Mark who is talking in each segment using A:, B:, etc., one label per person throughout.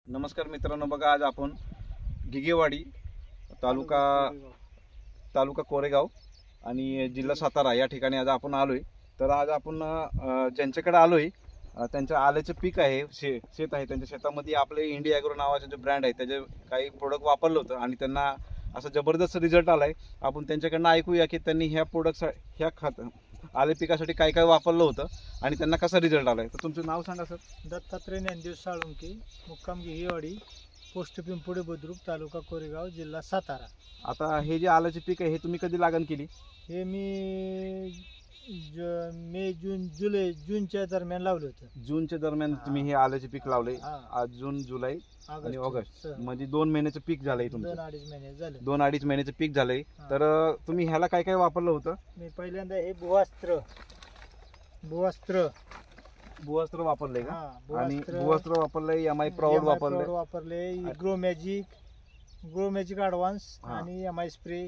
A: नमस्कार मित्रांनो, बघा आज आपण घिगेवाडी तालुका कोरेगाव आणि जिल्हा सातारा या ठिकाणी आज आपण आलोय। तर आज आपण ज्यांच्याकडे आलोय त्यांच्या आल्याचं पीक आहे, शेत आहे। त्यांच्या शेतामध्ये आपले इंडिया ॲग्रो नावाचे जे ब्रँड आहे त्याचे काही प्रोडक्ट वापरलं होतं आणि त्यांना असा जबरदस्त रिझल्ट आलाय। आपण त्यांच्याकडनं ऐकूया की त्यांनी ह्या प्रोडक्ट्स ह्या आले पिकासाठी काय काय वापरलं होतं आणि त्यांना कसा रिझल्ट आलाय। तर तुमचं नाव सांगा सर।
B: दत्तात्रय ज्ञानदेव साळुंके, मुक्काम घिगेवाडी, पोस्ट पिंपोडे बुद्रुक, तालुका कोरेगाव, जिल्हा सातारा।
A: आता हे जे आल्याचे पीक आहे हे तुम्ही कधी लागण केली?
B: हे मी मे जूनच्या दरम्यान लावलं होतं।
A: जूनच्या दरम्यान तुम्ही हे आल्याचे पीक लावले। आज जून, जुलै आणि ऑगस्ट म्हणजे 2 महिन्याचं पीक झालंय तुमचं।
B: 2-2.5 महिने झाले।
A: 2-2.5 महिन्याचं पीक झालंय। तर तुम्ही ह्याला काय काय वापरलं होतं?
B: मी पहिल्यांदा हे भुवस्त्र वापरले
A: का? आणि भुवस्त्र वापरले, एमआय प्राऊड
B: वापरले, ग्रो मॅजिक ॲडव्हान्स आणि एमआय स्प्रे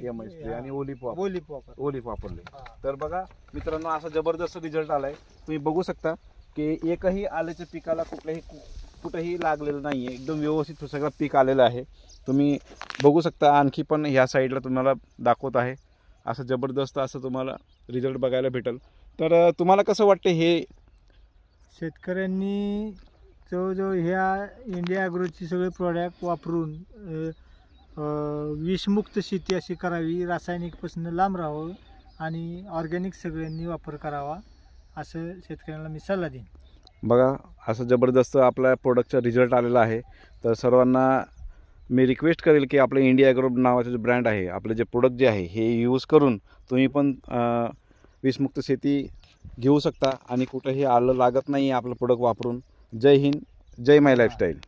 A: आणि ओलिफ वापरले। तर बघा मित्रांनो, असा जबरदस्त रिझल्ट आलाय। तुम्ही बघू शकता की एकही आल्याच्या पिकाला कुठेही लागलेलं नाहीये, एकदम व्यवस्थित सगळं पीक आलेलं आहे। तुम्ही बघू शकता, आणखी पण ह्या साईडला तुम्हाला दाखवत आहे। असं जबरदस्त असं तुम्हाला रिझल्ट बघायला भेटेल। तर तुम्हाला कसं वाटतं हे
B: शेतकऱ्यांनी जवळजवळ ह्या इंडिया ॲग्रोची सगळे प्रोडक्ट वापरून विषमुक्त शेती अशी करावी, रासायनिकपासून लांब राहावं आणि ऑर्गॅनिक सगळ्यांनी वापर करावा, असं शेतकऱ्यांना मी सल्ला देईन।
A: बघा, असं जबरदस्त आपल्या प्रोडक्टचा रिझल्ट आलेला आहे। तर सर्वांना मी रिक्वेस्ट करेल की आपलं इंडिया ॲग्रो नावाचं जे ब्रँड आहे, आपले जे प्रोडक्ट जे आहे हे यूज करून तुम्ही पण विषमुक्त शेती घेऊ शकता आणि कुठेही आलं लागत नाही आपलं प्रोडक्ट वापरून। जय हिंद, जय माय लाईफस्टाईल।